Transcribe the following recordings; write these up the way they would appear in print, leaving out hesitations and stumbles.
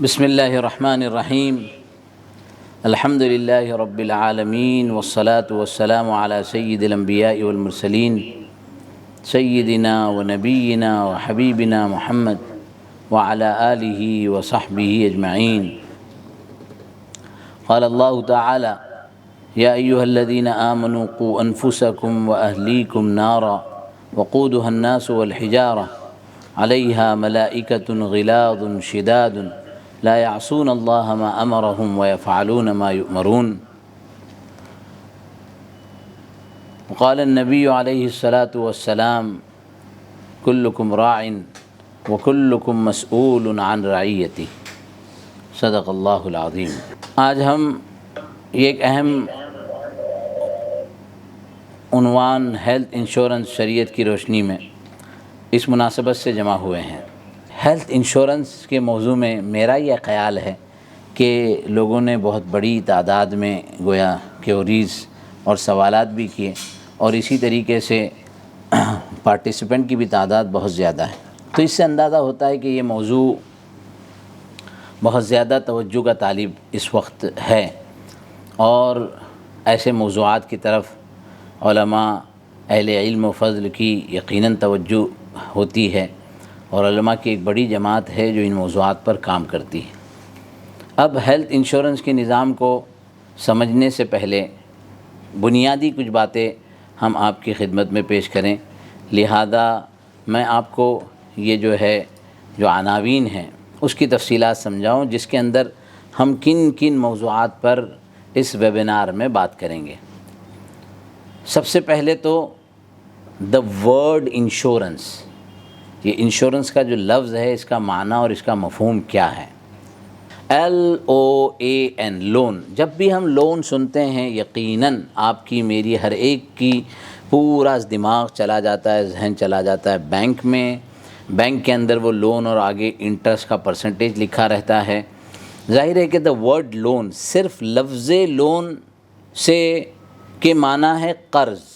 بسم اللہ الرحمن الرحیم الحمد للہ رب العالمین والصلاة والسلام علی سید الانبیاء والمرسلین سیدنا و نبینا و حبیبنا محمد وعلی آلہ وصحبہ اجمعین۔ قال اللہ تعالی یا ایہا الذین آمنوا قوا انفسکم و اہلیکم نارا وقودها الناس والحجارہ علیہا ملائکۃ غلاظ شداد لا يعصون اللہ ما امرهم ويفعلون ما يؤمرون۔ وقال النبی علیہ الصلاۃ والسلام کلکم راع وکلکم مسئول عن رعیتہ۔ صدق اللہ العظیم۔ آج ہم ایک اہم عنوان ہیلتھ انشورنس شریعت کی روشنی میں اس مناسبت سے جمع ہوئے ہیں۔ ہیلتھ انشورنس کے موضوع میں میرا یہ خیال ہے کہ لوگوں نے بہت بڑی تعداد میں گویا کیوریز اور سوالات بھی کیے، اور اسی طریقے سے پارٹیسپینٹ کی بھی تعداد بہت زیادہ ہے، تو اس سے اندازہ ہوتا ہے کہ یہ موضوع بہت زیادہ توجہ کا طالب اس وقت ہے، اور ایسے موضوعات کی طرف علماء اہل علم و فضل کی یقیناً توجہ ہوتی ہے، اور علماء کی ایک بڑی جماعت ہے جو ان موضوعات پر کام کرتی ہے۔ اب ہیلتھ انشورنس کے نظام کو سمجھنے سے پہلے بنیادی کچھ باتیں ہم آپ کی خدمت میں پیش کریں، لہذا میں آپ کو یہ جو عناوین ہیں اس کی تفصیلات سمجھاؤں، جس کے اندر ہم کن کن موضوعات پر اس ویبینار میں بات کریں گے۔ سب سے پہلے تو دا ورڈ انشورنس، یہ انشورنس کا جو لفظ ہے اس کا معنی اور اس کا مفہوم کیا ہے۔ LOAN، loan. جب بھی ہم لون سنتے ہیں یقیناً آپ کی میری ہر ایک کی پورا دماغ چلا جاتا ہے، ذہن چلا جاتا ہے بینک میں، بینک کے اندر وہ لون اور آگے انٹرسٹ کا پرسنٹیج لکھا رہتا ہے۔ ظاہر ہے کہ دا ورڈ لون، صرف لفظ لون سے کے معنی ہے قرض،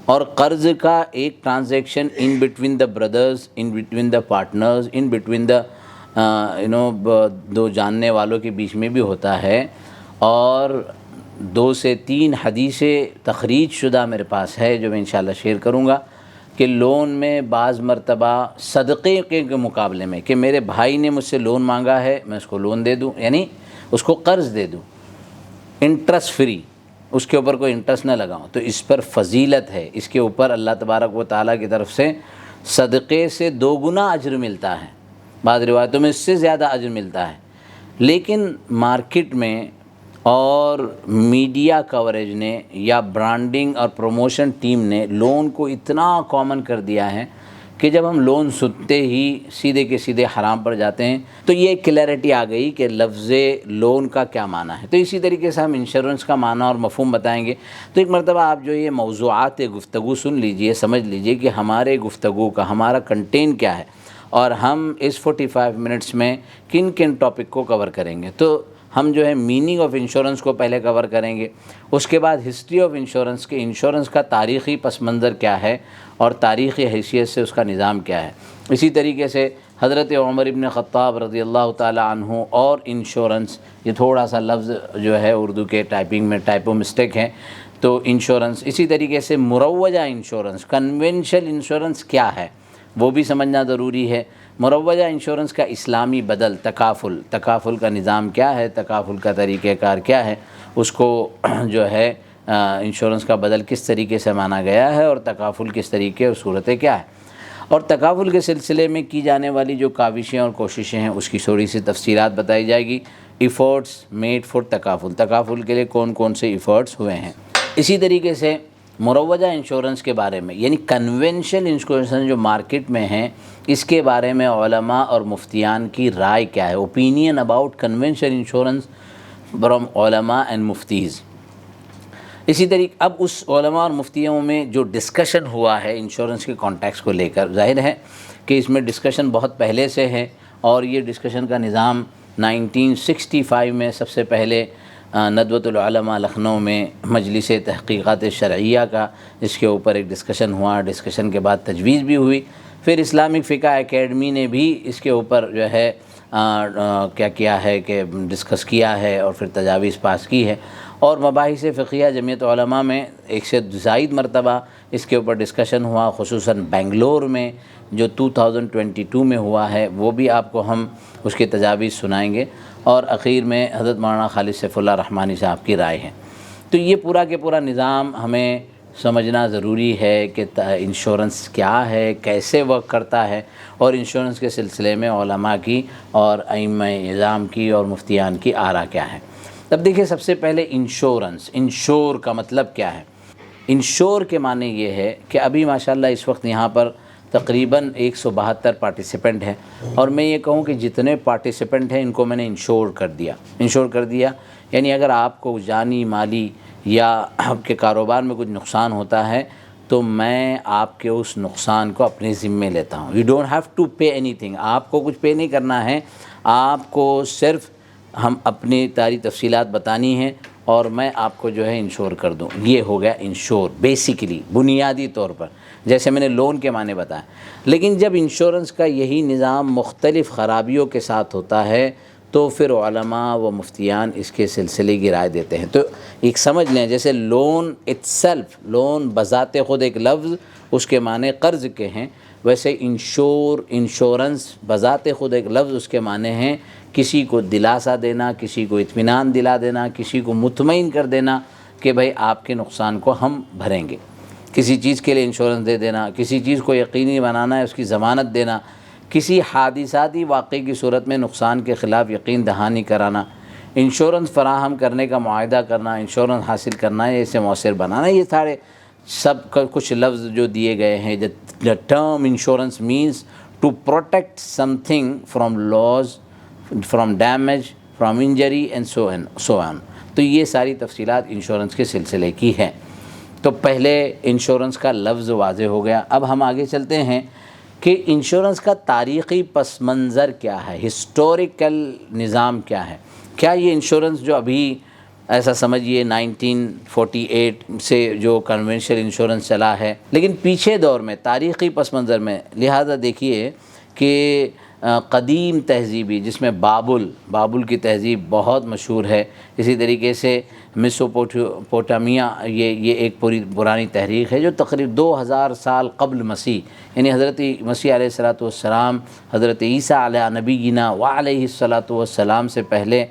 اور قرض کا ایک transaction in between the brothers, in between the partners, in between the دو جاننے والوں کے بیچ میں بھی ہوتا ہے، اور 2 سے 3 حدیثیں تخریج شدہ میرے پاس ہے جو میں انشاءاللہ شیئر کروں گا کہ لون میں بعض مرتبہ صدقے کے مقابلے میں کہ میرے بھائی نے مجھ سے لون مانگا ہے میں اس کو لون دے دوں، یعنی اس کو قرض دے دوں انٹرسٹ فری، اس کے اوپر کوئی انٹرسٹ نہ لگاؤں، تو اس پر فضیلت ہے، اس کے اوپر اللہ تبارک و تعالیٰ کی طرف سے صدقے سے 2 گنا اجر ملتا ہے، بعض روایتوں میں اس سے زیادہ اجر ملتا ہے۔ لیکن مارکیٹ میں اور میڈیا کوریج نے یا برانڈنگ اور پروموشن ٹیم نے لون کو اتنا کامن کر دیا ہے کہ جب ہم لون سنتے ہی سیدھے کے سیدھے حرام پر جاتے ہیں، تو یہ کلیئرٹی آ گئی کہ لفظ لون کا کیا معنی ہے۔ تو اسی طریقے سے ہم انشورنس کا معنی اور مفہوم بتائیں گے۔ تو ایک مرتبہ آپ جو یہ موضوعات گفتگو سن لیجئے، سمجھ لیجئے کہ ہمارے گفتگو کا ہمارا کنٹینٹ کیا ہے، اور ہم اس 45 منٹس میں کن کن ٹاپک کو کور کریں گے۔ تو ہم میننگ آف انشورنس کو پہلے کور کریں گے، اس کے بعد ہسٹری آف انشورنس کے انشورنس کا تاریخی پس منظر کیا ہے اور تاریخی حیثیت سے اس کا نظام کیا ہے۔ اسی طریقے سے حضرت عمر ابن خطاب رضی اللہ تعالی عنہ اور انشورنس، یہ تھوڑا سا لفظ اردو کے ٹائپنگ میں ٹائپو مسٹیک ہے، تو انشورنس۔ اسی طریقے سے مروجہ انشورنس، کنونشنل انشورنس کیا ہے وہ بھی سمجھنا ضروری ہے۔ مروجہ انشورنس کا اسلامی بدل تکافل کا نظام کیا ہے، تکافل کا طریقہ کار کیا ہے، اس کو انشورنس کا بدل کس طریقے سے مانا گیا ہے، اور تکافل کس طریقے اور صورتیں کیا ہے، اور تکافل کے سلسلے میں کی جانے والی جو کاوشیں اور کوششیں ہیں اس کی تھوڑی سی تفصیلات بتائی جائے گی۔ ایفرٹس میڈ فور تکافل کے لیے کون کون سے ایفرٹس ہوئے ہیں۔ اسی طریقے سے مروجہ انشورنس کے بارے میں، یعنی کنونشنل انشورنس جو مارکیٹ میں ہیں، اس کے بارے میں علماء اور مفتیان کی رائے کیا ہے، opinion about conventional insurance from علماء اینڈ مفتیز۔ اسی طریقے اب اس علماء اور مفتیوں میں جو ڈسکشن ہوا ہے انشورنس کے کانٹیکس کو لے کر، ظاہر ہے کہ اس میں ڈسکشن بہت پہلے سے ہے، اور یہ ڈسکشن کا نظام 1965 میں سب سے پہلے ندوۃ العلماء لکھنؤ میں مجلس تحقیقات شرعیہ کا اس کے اوپر ایک ڈسکشن ہوا، ڈسکشن کے بعد تجویز بھی ہوئی، پھر اسلامک فقہ اکیڈمی نے بھی اس کے اوپر جو ہے کیا کیا ہے کہ ڈسکس کیا ہے اور پھر تجاویز پاس کی ہے، اور مباحث فقہیہ جمعیت علماء میں ایک سے زائد مرتبہ اس کے اوپر ڈسکشن ہوا، خصوصاً بنگلور میں جو 2022 میں ہوا ہے، وہ بھی آپ کو ہم اس کی تجاویز سنائیں گے، اور اخیر میں حضرت مولانا خالد سیف اللہ رحمانی صاحب کی رائے ہے۔ تو یہ پورا کے پورا نظام ہمیں سمجھنا ضروری ہے کہ انشورنس کیا ہے، کیسے ورک کرتا ہے، اور انشورنس کے سلسلے میں علماء کی اور ائمہ اعظام کی اور مفتیان کی آراء کیا ہے۔ اب دیکھیں، سب سے پہلے انشور کا مطلب کیا ہے؟ انشور کے معنی یہ ہے کہ ابھی ماشاءاللہ اس وقت یہاں پر تقریباً 172 پارٹیسپینٹ ہیں، اور میں یہ کہوں کہ جتنے پارٹیسپینٹ ہیں ان کو میں نے انشور کر دیا، یعنی اگر آپ کو جانی مالی یا آپ کے کاروبار میں کچھ نقصان ہوتا ہے تو میں آپ کے اس نقصان کو اپنے ذمے لیتا ہوں۔ You don't have to pay anything, آپ کو کچھ پے نہیں کرنا ہے، آپ کو صرف ہم اپنی ساری تفصیلات بتانی ہیں اور میں آپ کو جو ہے انشور کر دوں۔ یہ ہو گیا انشور، بیسیکلی بنیادی طور پر، جیسے میں نے لون کے معنی بتایا۔ لیکن جب انشورنس کا یہی نظام مختلف خرابیوں کے ساتھ ہوتا ہے تو پھر علماء و مفتیان اس کے سلسلے کی رائے دیتے ہیں۔ تو ایک سمجھ لیں، جیسے لون لون بذات خود ایک لفظ اس کے معنی قرض کے ہیں، ویسے انشورنس بذات خود ایک لفظ اس کے معنی ہیں کسی کو دلاسا دینا، کسی کو اطمینان دلا دینا، کسی کو مطمئن کر دینا کہ بھئی آپ کے نقصان کو ہم بھریں گے، کسی چیز کے لیے انشورنس دے دینا، کسی چیز کو یقینی بنانا ہے، اس کی ضمانت دینا، کسی حادثاتی واقعے کی صورت میں نقصان کے خلاف یقین دہانی کرانا، انشورنس فراہم کرنے کا معاہدہ کرنا، انشورنس حاصل کرنا ہے، اسے مؤثر بنانا، یہ سارے سب کا کچھ لفظ جو دیے گئے ہیں۔ The term insurance means to protect something from loss, from damage, from injury and so on۔ تو یہ ساری تفصیلات انشورنس کے سلسلے کی ہے۔ تو پہلے انشورنس کا لفظ واضح ہو گیا۔ اب ہم آگے چلتے ہیں کہ انشورنس کا تاریخی پس منظر کیا ہے، ہسٹوریکل نظام کیا ہے۔ کیا یہ انشورنس جو ابھی ایسا سمجھیے 1948 سے جو کنونشنل انشورنس چلا ہے، لیکن پیچھے دور میں تاریخی پس منظر میں، لہذا دیکھیے کہ قدیم تہذیبی جس میں بابل کی تہذیب بہت مشہور ہے، اسی طریقے سے میسوپوٹامیا، یہ ایک پوری پرانی تحریک ہے جو تقریباً 2000 سال قبل مسیح، یعنی حضرت مسیح علیہ الصلوۃ والسلام، حضرت عیسیٰ علیہ نبینا وعلیہ الصلوۃ والسلام سے پہلے،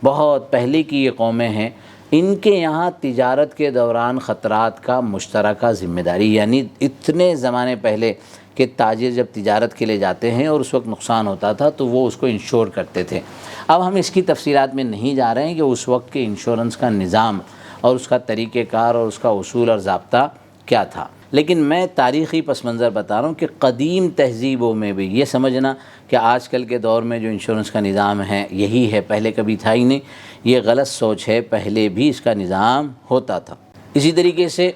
بہت پہلے کی یہ قومیں ہیں۔ ان کے یہاں تجارت کے دوران خطرات کا مشترکہ ذمہ داری، یعنی اتنے زمانے پہلے کہ تاجر جب تجارت کے لیے جاتے ہیں اور اس وقت نقصان ہوتا تھا تو وہ اس کو انشور کرتے تھے۔ اب ہم اس کی تفصیلات میں نہیں جا رہے ہیں کہ اس وقت کے انشورنس کا نظام اور اس کا طریقہ کار اور اس کا اصول اور ضابطہ کیا تھا، لیکن میں تاریخی پس منظر بتا رہا ہوں کہ قدیم تہذیبوں میں بھی یہ سمجھنا کہ آج کل کے دور میں جو انشورنس کا نظام ہے یہی ہے، پہلے کبھی تھا ہی نہیں، یہ غلط سوچ ہے، پہلے بھی اس کا نظام ہوتا تھا۔ اسی طریقے سے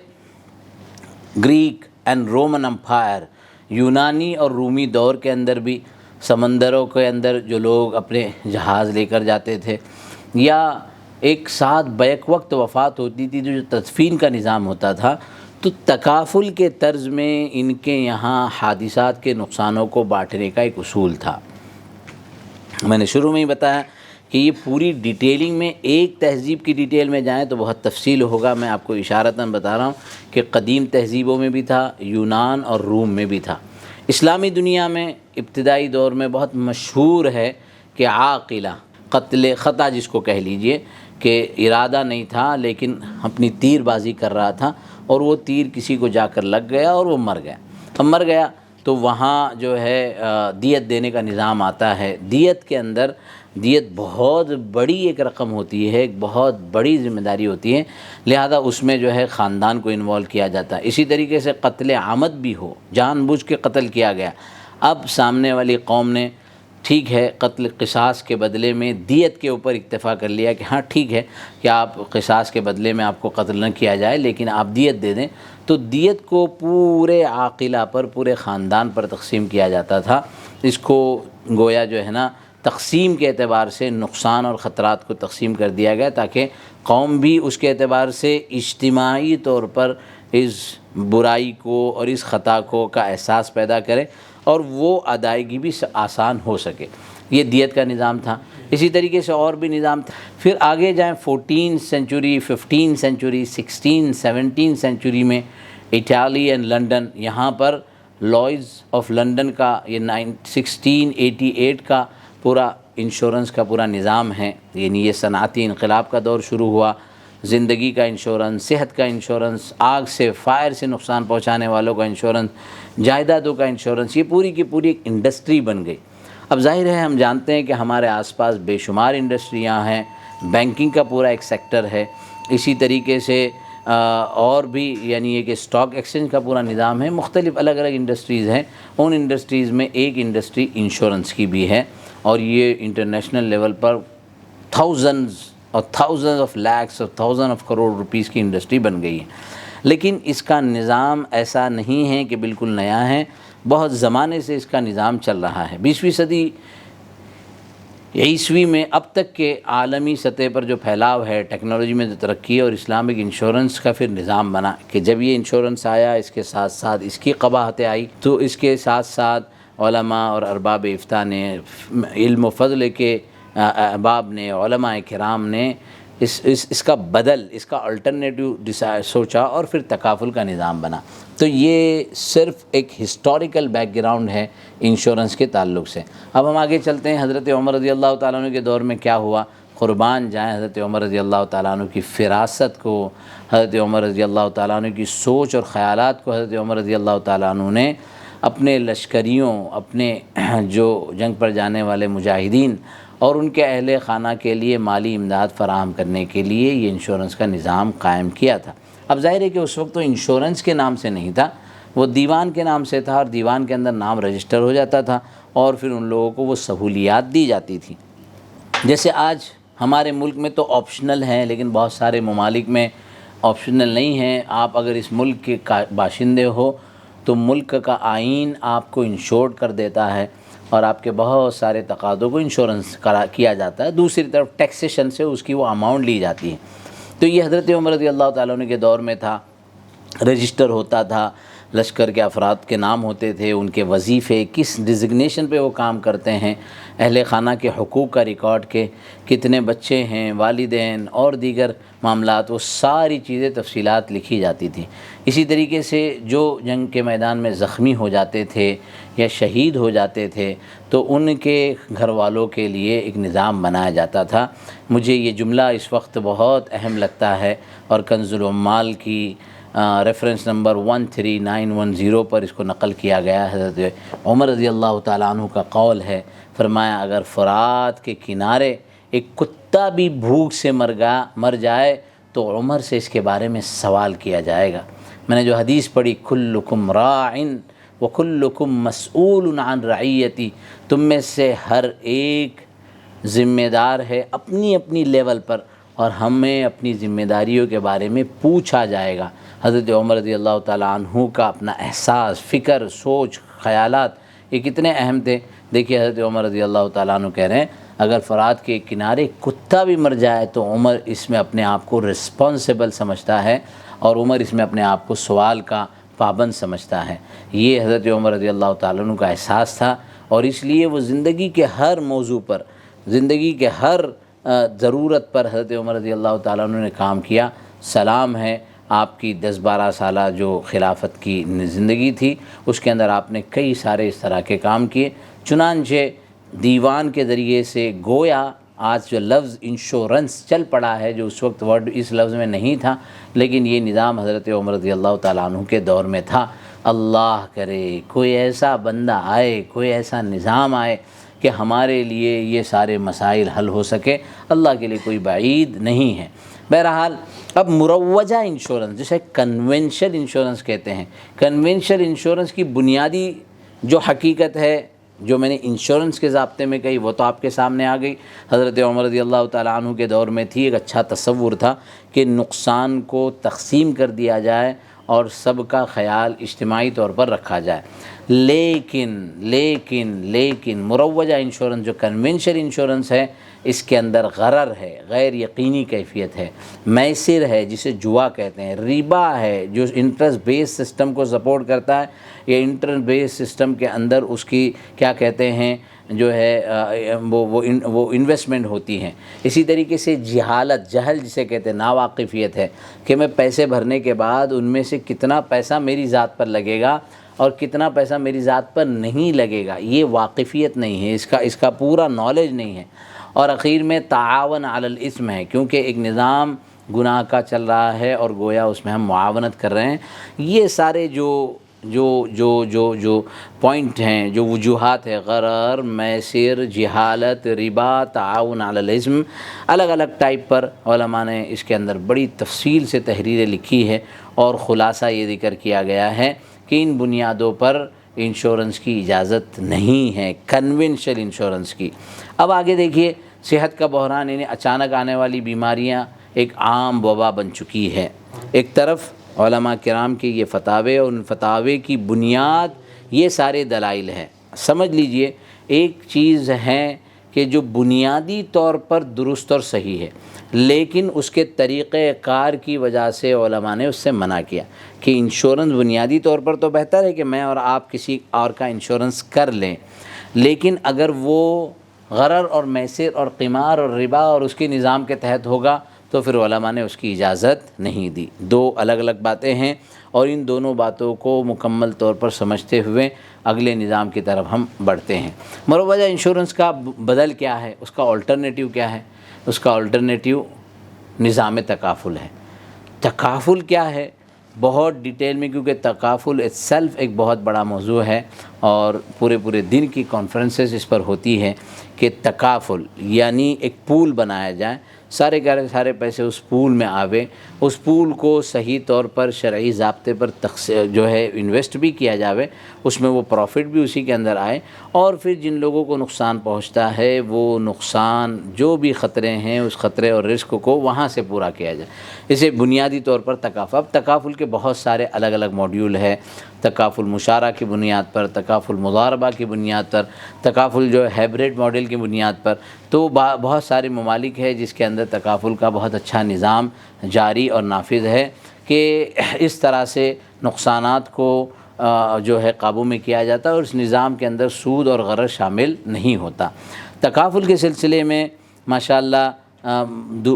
گریک اینڈ رومن امپائر، یونانی اور رومی دور کے اندر بھی سمندروں کے اندر جو لوگ اپنے جہاز لے کر جاتے تھے یا ایک ساتھ بیک وقت وفات ہوتی تھی، جو تدفین کا نظام ہوتا تھا، تو تکافل کے طرز میں ان کے یہاں حادثات کے نقصانوں کو بانٹنے کا ایک اصول تھا۔ میں نے شروع میں ہی بتایا کہ یہ پوری ڈیٹیلنگ میں، ایک تہذیب کی ڈیٹیل میں جائیں تو بہت تفصیل ہوگا، میں آپ کو اشارتاً بتا رہا ہوں کہ قدیم تہذیبوں میں بھی تھا، یونان اور روم میں بھی تھا۔ اسلامی دنیا میں ابتدائی دور میں بہت مشہور ہے کہ عاقلہ، قتل خطا جس کو کہہ لیجئے، کہ ارادہ نہیں تھا لیکن اپنی تیر بازی کر رہا تھا اور وہ تیر کسی کو جا کر لگ گیا اور وہ مر گیا۔ اب مر گیا تو وہاں جو ہے دیت دینے کا نظام آتا ہے۔ دیت کے اندر دیت بہت بڑی ایک رقم ہوتی ہے، ایک بہت بڑی ذمہ داری ہوتی ہے، لہذا اس میں جو ہے خاندان کو انوالو کیا جاتا ہے۔ اسی طریقے سے قتل عمد بھی ہو، جان بوجھ کے قتل کیا گیا، اب سامنے والی قوم نے ٹھیک ہے قتل قصاص کے بدلے میں دیت کے اوپر اکتفا کر لیا کہ ہاں ٹھیک ہے کہ آپ قصاص کے بدلے میں آپ کو قتل نہ کیا جائے لیکن آپ دیت دے دیں، تو دیت کو پورے عاقلہ پر، پورے خاندان پر تقسیم کیا جاتا تھا۔ اس کو گویا جو ہے نا تقسیم کے اعتبار سے نقصان اور خطرات کو تقسیم کر دیا گیا تاکہ قوم بھی اس کے اعتبار سے اجتماعی طور پر اس برائی کو اور اس خطا کو کا احساس پیدا کرے اور وہ ادائیگی بھی آسان ہو سکے۔ یہ دیت کا نظام تھا۔ اسی طریقے سے اور بھی نظام تھا۔ پھر آگے جائیں 14 سینچری، 15 سینچری، 16 17 سینچری میں اٹالی اینڈ لنڈن، یہاں پر لائز آف لنڈن کا یہ 1688 کا پورا انشورنس کا پورا نظام ہے، یعنی یہ صنعتی انقلاب کا دور شروع ہوا۔ زندگی کا انشورنس، صحت کا انشورنس، آگ سے فائر سے نقصان پہنچانے والوں کا انشورنس، جائیدادوں کا انشورنس، یہ پوری کی پوری ایک انڈسٹری بن گئی۔ اب ظاہر ہے ہم جانتے ہیں کہ ہمارے آس پاس بے شمار انڈسٹریاں ہیں، بینکنگ کا پورا ایک سیکٹر ہے، اسی طریقے سے اور بھی یعنی یہ کہ اسٹاک ایکسچینج کا پورا نظام ہے، مختلف الگ الگ انڈسٹریز ہیں۔ ان انڈسٹریز میں ایک انڈسٹری انشورنس کی بھی ہے، اور یہ انٹرنیشنل لیول پر تھاؤزنز آف لیکس اور تھاؤزنڈ آف کروڑ روپیز کی انڈسٹری بن گئی ہے۔ لیکن اس کا نظام ایسا نہیں ہے کہ بالکل نیا ہے، بہت زمانے سے اس کا نظام چل رہا ہے۔ 20ویں صدی عیسوی میں اب تک کے عالمی سطح پر جو پھیلاؤ ہے، ٹیکنالوجی میں جو ترقی ہے، اور اسلامک انشورنس کا پھر نظام بنا کہ جب یہ انشورنس آیا، اس کے ساتھ ساتھ اس کی قباحتیں آئی، تو اس کے ساتھ ساتھ علماء اور ارباب افتاء نے، علم و فضل کے احباب نے، علماء کرام نے اس کا بدل، اس کا الٹرنیٹیو سوچا، اور پھر تکافل کا نظام بنا۔ تو یہ صرف ایک ہسٹوریکل بیک گراؤنڈ ہے انشورنس کے تعلق سے۔ اب ہم آگے چلتے ہیں، حضرت عمر رضی اللہ تعالیٰ عنہ کے دور میں کیا ہوا؟ قربان جائیں حضرت عمر رضی اللہ تعالیٰ عنہ کی فراست کو، حضرت عمر رضی اللہ تعالیٰ عنہ کی سوچ اور خیالات کو۔ حضرت عمر رضی اللہ تعالیٰ عنہ نے اپنے لشکریوں، اپنے جو جنگ پر جانے والے مجاہدین اور ان کے اہل خانہ کے لیے مالی امداد فراہم کرنے کے لیے یہ انشورنس کا نظام قائم کیا تھا۔ اب ظاہر ہے کہ اس وقت تو انشورنس کے نام سے نہیں تھا، وہ دیوان کے نام سے تھا، اور دیوان کے اندر نام رجسٹر ہو جاتا تھا، اور پھر ان لوگوں کو وہ سہولیات دی جاتی تھی۔ جیسے آج ہمارے ملک میں تو آپشنل ہیں، لیکن بہت سارے ممالک میں آپشنل نہیں ہیں۔ آپ اگر اس ملک کے باشندے ہو تو ملک کا آئین آپ کو انشورڈ کر دیتا ہے، اور آپ کے بہت سارے تقاضوں کو انشورنس کیا جاتا ہے۔ دوسری طرف ٹیکسیشن سے اس کی وہ اماؤنٹ لی جاتی ہے۔ تو یہ حضرت عمر رضی اللہ تعالیٰ عنہ کے دور میں تھا، رجسٹر ہوتا تھا، لشکر کے افراد کے نام ہوتے تھے، ان کے وظیفے، کس ڈیزگنیشن پہ وہ کام کرتے ہیں، اہل خانہ کے حقوق کا ریکارڈ کے، کتنے بچے ہیں، والدین اور دیگر معاملات، وہ ساری چیزیں تفصیلات لکھی جاتی تھیں۔ اسی طریقے سے جو جنگ کے میدان میں زخمی ہو جاتے تھے یا شہید ہو جاتے تھے تو ان کے گھر والوں کے لیے ایک نظام بنایا جاتا تھا۔ مجھے یہ جملہ اس وقت بہت اہم لگتا ہے، اور کنز العمال کی ریفرنس نمبر 13910 پر اس کو نقل کیا گیا ہے۔ حضرت عمر رضی اللہ تعالیٰ عنہ کا قول ہے، فرمایا اگر فرات کے کنارے ایک کتا بھی بھوک سے مر جائے تو عمر سے اس کے بارے میں سوال کیا جائے گا۔ میں نے جو حدیث پڑھی، کلکم راع وکلکم مسئول عن رعیتی، تم میں سے ہر ایک ذمہ دار ہے اپنی اپنی لیول پر، اور ہمیں اپنی ذمہ داریوں کے بارے میں پوچھا جائے گا۔ حضرت عمر رضی اللہ تعالیٰ عنہ کا اپنا احساس، فکر، سوچ، خیالات یہ کتنے اہم تھے۔ دیکھیے حضرت عمر رضی اللہ تعالیٰ عنہ کہہ رہے ہیں اگر فرات کے کنارے کتا بھی مر جائے تو عمر اس میں اپنے آپ کو رسپانسیبل سمجھتا ہے، اور عمر اس میں اپنے آپ کو سوال کا پابند سمجھتا ہے۔ یہ حضرت عمر رضی اللہ تعالیٰ عنہ کا احساس تھا، اور اس لیے وہ زندگی کے ہر موضوع پر، زندگی کے ہر ضرورت پر حضرت عمر رضی اللہ تعالیٰ عنہ نے کام کیا۔ سلام ہے آپ کی 10-12 سالہ جو خلافت کی زندگی تھی، اس کے اندر آپ نے کئی سارے اس طرح کے کام کیے۔ چنانچہ دیوان کے ذریعے سے گویا آج جو لفظ انشورنس چل پڑا ہے، جو اس وقت ورڈ اس لفظ میں نہیں تھا، لیکن یہ نظام حضرت عمر رضی اللہ تعالیٰ عنہ کے دور میں تھا۔ اللہ کرے کوئی ایسا بندہ آئے، کوئی ایسا نظام آئے کہ ہمارے لیے یہ سارے مسائل حل ہو سکے۔ اللہ کے لیے کوئی بعید نہیں ہے۔ بہرحال اب مروجہ انشورنس، جسے کنونشل انشورنس کہتے ہیں، کنونشل انشورنس کی بنیادی جو حقیقت ہے، جو میں نے انشورنس کے ضابطے میں کہی، وہ تو آپ کے سامنے آ گئی۔ حضرت عمر رضی اللہ تعالیٰ عنہ کے دور میں تھی، ایک اچھا تصور تھا کہ نقصان کو تقسیم کر دیا جائے اور سب کا خیال اجتماعی طور پر رکھا جائے۔ لیکن مروجہ انشورنس جو کنونشل انشورنس ہے، اس کے اندر غرر ہے، غیر یقینی کیفیت ہے، میسر ہے جسے جوا کہتے ہیں، ربا ہے جو انٹرسٹ بیس سسٹم کو سپورٹ کرتا ہے، یہ انٹرسٹ بیس سسٹم کے اندر اس کی کیا کہتے ہیں جو ہے وہ انویسٹمنٹ ہوتی ہیں۔ اسی طریقے سے جہالت، جہل جسے کہتے ہیں، ناواقفیت ہے کہ میں پیسے بھرنے کے بعد ان میں سے کتنا پیسہ میری ذات پر لگے گا اور کتنا پیسہ میری ذات پر نہیں لگے گا، یہ واقفیت نہیں ہے، اس کا پورا نالج نہیں ہے۔ اور اخیر میں تعاون علی الاثم ہے، کیونکہ ایک نظام گناہ کا چل رہا ہے اور گویا اس میں ہم معاونت کر رہے ہیں۔ یہ سارے جو پوائنٹ ہیں، جو وجوہات ہیں، غرر، میسر، جہالت، ربا، تعاون علی الاثم، الگ الگ ٹائپ پر علماء نے اس کے اندر بڑی تفصیل سے تحریریں لکھی ہے اور خلاصہ یہ ذکر کیا گیا ہے کہ ان بنیادوں پر انشورنس کی اجازت نہیں ہے، کنونشل انشورنس کی۔ اب آگے دیکھیے، صحت کا بحران یعنی اچانک آنے والی بیماریاں ایک عام وبا بن چکی ہے۔ ایک طرف علماء کرام کے یہ فتاوے اور ان فتاوے کی بنیاد یہ سارے دلائل ہیں۔ سمجھ لیجئے، ایک چیز ہے کہ جو بنیادی طور پر درست اور صحیح ہے، لیکن اس کے طریقہ کار کی وجہ سے علماء نے اس سے منع کیا کہ انشورنس بنیادی طور پر تو بہتر ہے کہ میں اور آپ کسی اور کا انشورنس کر لیں، لیکن اگر وہ غرر اور میسر اور قمار اور ربا اور اس کے نظام کے تحت ہوگا تو پھر علماء نے اس کی اجازت نہیں دی۔ دو الگ الگ باتیں ہیں اور ان دونوں باتوں کو مکمل طور پر سمجھتے ہوئے اگلے نظام کی طرف ہم بڑھتے ہیں۔ مروجہ انشورنس کا بدل کیا ہے، اس کا الٹرنیٹیو کیا ہے؟ اس کا الٹرنیٹیو نظام تکافل ہے۔ تکافل کیا ہے؟ بہت ڈیٹیل میں، کیونکہ تکافل سیلف ایک بہت بڑا موضوع ہے اور پورے دن کی کانفرنسز اس پر ہوتی ہے کہ تکافل یعنی ایک پول بنایا جائے، سارے پیسے اس پول میں آوے، اس پول کو صحیح طور پر شرعی ضابطے پر جو ہے انویسٹ بھی کیا جاوے، اس میں وہ پروفٹ بھی اسی کے اندر آئے، اور پھر جن لوگوں کو نقصان پہنچتا ہے وہ نقصان جو بھی خطرے ہیں اس خطرے اور رسک کو وہاں سے پورا کیا جائے۔ اسے بنیادی طور پر تکافل، اب تکافل کے بہت سارے الگ الگ ماڈیول ہے، تکافل مشارہ کی بنیاد پر، تکافل مضاربہ کی بنیاد پر، تکافل جو ہیبریڈ ماڈل کی بنیاد پر، تو بہت سارے ممالک ہے جس کے اندر تکافل کا بہت اچھا نظام جاری اور نافذ ہے کہ اس طرح سے نقصانات کو جو ہے قابو میں کیا جاتا ہے اور اس نظام کے اندر سود اور غرر شامل نہیں ہوتا۔ تکافل کے سلسلے میں ماشاءاللہ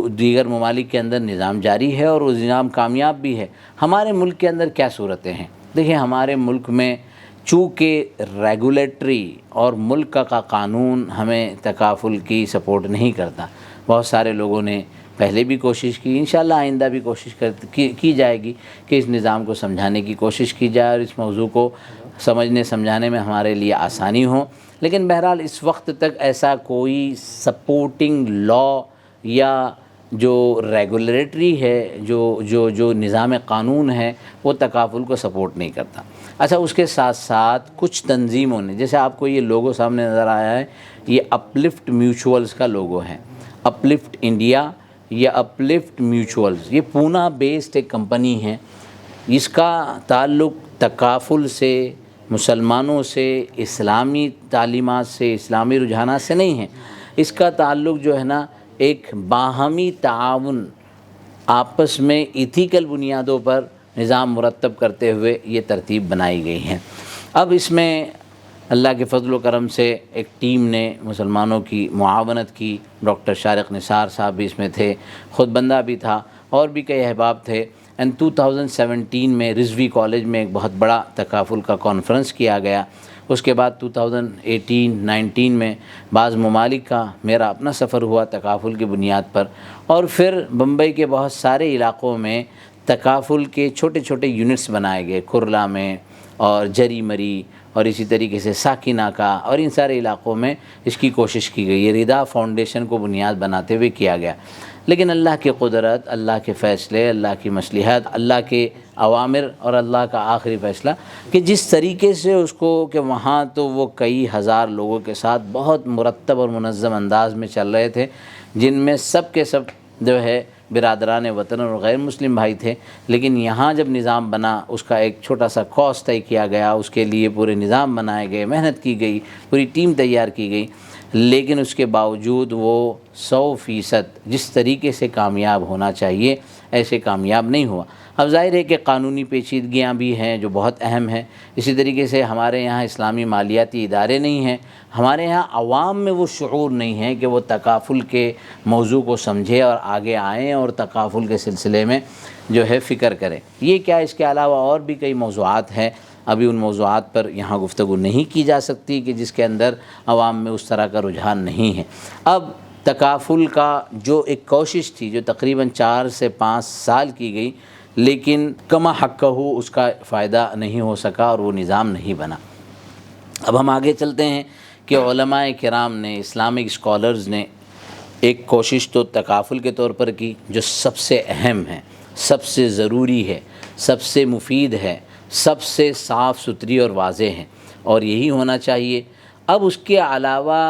دیگر ممالک کے اندر نظام جاری ہے اور وہ نظام کامیاب بھی ہے۔ ہمارے ملک کے اندر کیا صورتیں ہیں؟ دیکھیں، ہمارے ملک میں چونکہ ریگولیٹری اور ملک کا قانون ہمیں تکافل کی سپورٹ نہیں کرتا، بہت سارے لوگوں نے پہلے بھی کوشش کی، انشاءاللہ آئندہ بھی کوشش کی جائے گی کہ اس نظام کو سمجھانے کی کوشش کی جائے اور اس موضوع کو سمجھانے میں ہمارے لیے آسانی ہو، لیکن بہرحال اس وقت تک ایسا کوئی سپورٹنگ لا یا جو ریگولیٹری ہے، جو نظام قانون ہے، وہ تکافل کو سپورٹ نہیں کرتا۔ اچھا، اس کے ساتھ ساتھ کچھ تنظیموں نے، جیسے آپ کو یہ لوگو سامنے نظر آیا ہے، یہ اپلفٹ میوچولز کا لوگو ہے، اپلفٹ انڈیا یا اپلفٹ میوچولز، یہ پونا بیسڈ ایک کمپنی ہے، اس کا تعلق تکافل سے، مسلمانوں سے، اسلامی تعلیمات سے، اسلامی رجحانات سے نہیں ہے، اس کا تعلق جو ہے نا ایک باہمی تعاون، آپس میں ایتھیکل بنیادوں پر نظام مرتب کرتے ہوئے یہ ترتیب بنائی گئی ہے۔ اب اس میں اللہ کے فضل و کرم سے ایک ٹیم نے مسلمانوں کی معاونت کی، ڈاکٹر شارق نثار صاحب بھی اس میں تھے، خود بندہ بھی تھا اور بھی کئی احباب تھے۔ 2017 میں رضوی کالج میں ایک بہت بڑا تکافل کا کانفرنس کیا گیا۔ اس کے بعد 2018-19 میں بعض ممالک کا میرا اپنا سفر ہوا تکافل کی بنیاد پر، اور پھر بمبئی کے بہت سارے علاقوں میں تکافل کے چھوٹے چھوٹے یونٹس بنائے گئے، کرلا میں اور جری مری اور اسی طریقے سے ساکنہ کا، اور ان سارے علاقوں میں اس کی کوشش کی گئی، یہ ردا فاؤنڈیشن کو بنیاد بناتے ہوئے کیا گیا۔ لیکن اللہ کی قدرت، اللہ کے فیصلے، اللہ کی مصلحت، اللہ کے اوامر اور اللہ کا آخری فیصلہ کہ جس طریقے سے اس کو کہ وہاں تو وہ کئی ہزار لوگوں کے ساتھ بہت مرتب اور منظم انداز میں چل رہے تھے، جن میں سب کے سب جو ہے برادران وطن اور غیر مسلم بھائی تھے، لیکن یہاں جب نظام بنا اس کا ایک چھوٹا سا کاسٹ طے کیا گیا، اس کے لیے پورے نظام بنائے گئے، محنت کی گئی، پوری ٹیم تیار کی گئی، لیکن اس کے باوجود وہ 100% جس طریقے سے کامیاب ہونا چاہیے ایسے کامیاب نہیں ہوا۔ اب ظاہر ہے کہ قانونی پیچیدگیاں بھی ہیں جو بہت اہم ہیں، اسی طریقے سے ہمارے یہاں اسلامی مالیاتی ادارے نہیں ہیں، ہمارے یہاں عوام میں وہ شعور نہیں ہے کہ وہ تکافل کے موضوع کو سمجھے اور آگے آئیں اور تکافل کے سلسلے میں جو ہے فکر کریں۔ یہ کیا اس کے علاوہ اور بھی کئی موضوعات ہیں، ابھی ان موضوعات پر یہاں گفتگو نہیں کی جا سکتی کہ جس کے اندر عوام میں اس طرح کا رجحان نہیں ہے۔ اب تکافل کا جو ایک کوشش تھی جو تقریباً 4 سے 5 سال کی گئی، لیکن کما حق ہو اس کا فائدہ نہیں ہو سکا اور وہ نظام نہیں بنا۔ اب ہم آگے چلتے ہیں کہ علماء کرام نے، اسلامک اسکالرز نے ایک کوشش تو تکافل کے طور پر کی جو سب سے اہم ہے، سب سے ضروری ہے، سب سے مفید ہے، سب سے صاف ستھری اور واضح ہے، اور یہی ہونا چاہیے۔ اب اس کے علاوہ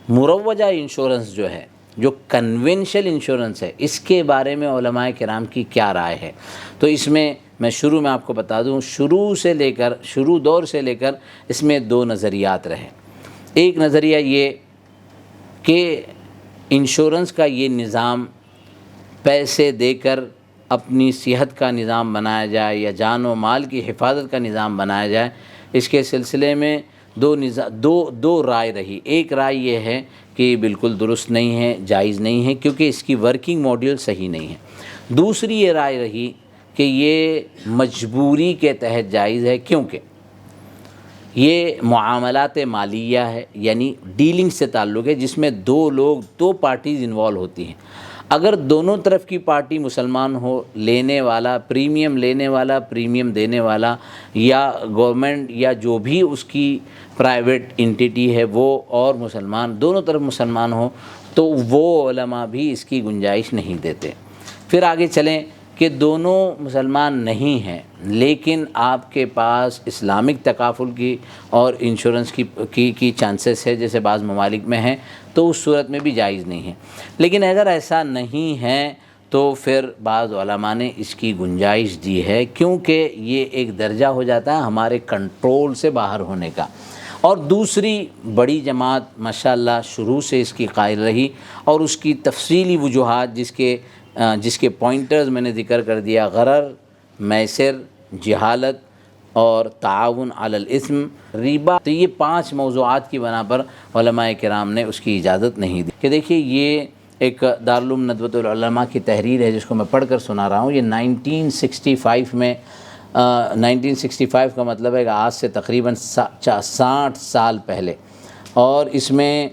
مروجہ انشورنس جو ہے، جو کنونشل انشورنس ہے، اس کے بارے میں علماء کرام کی کیا رائے ہے؟ تو اس میں شروع میں آپ کو بتا دوں، شروع دور سے لے کر اس میں 2 نظریات رہے۔ ایک نظریہ یہ کہ انشورنس کا یہ نظام پیسے دے کر اپنی صحت کا نظام بنایا جائے یا جان و مال کی حفاظت کا نظام بنایا جائے، اس کے سلسلے میں دو رائے رہی۔ ایک رائے یہ ہے کہ یہ بالکل درست نہیں ہے، جائز نہیں ہے، کیونکہ اس کی ورکنگ ماڈل صحیح نہیں ہے۔ دوسری یہ رائے رہی کہ یہ مجبوری کے تحت جائز ہے، کیونکہ یہ معاملات مالیہ ہے، یعنی ڈیلنگ سے تعلق ہے، جس میں 2 پارٹیز انوالو ہوتی ہیں۔ اگر دونوں طرف کی پارٹی مسلمان ہو، لینے والا پریمیم دینے والا، یا گورنمنٹ یا جو بھی اس کی پرائیویٹ انٹیٹی ہے وہ اور مسلمان، دونوں طرف مسلمان ہو، تو وہ علماء بھی اس کی گنجائش نہیں دیتے۔ پھر آگے چلیں کہ دونوں مسلمان نہیں ہیں، لیکن آپ کے پاس اسلامک تکافل کی اور انشورنس کی چانسز ہے، جیسے بعض ممالک میں ہیں، تو اس صورت میں بھی جائز نہیں ہے۔ لیکن اگر ایسا نہیں ہے تو پھر بعض علماء نے اس کی گنجائش دی ہے، کیونکہ یہ ایک درجہ ہو جاتا ہے ہمارے کنٹرول سے باہر ہونے کا۔ اور دوسری بڑی جماعت ماشاءاللہ شروع سے اس کی قائل رہی، اور اس کی تفصیلی وجوہات جس کے پوائنٹرز میں نے ذکر کر دیا، غرر، میسر، جہالت اور تعاون علی الاثم، ربا، تو یہ 5 موضوعات کی بنا پر علماء کرام نے اس کی اجازت نہیں دی۔ کہ دیکھیے یہ ایک دارالعلوم ندوۃ العلماء کی تحریر ہے جس کو میں پڑھ کر سنا رہا ہوں، یہ 1965 میں 1965 کا مطلب ہے کہ آج سے تقریباً 60 سال پہلے، اور اس میں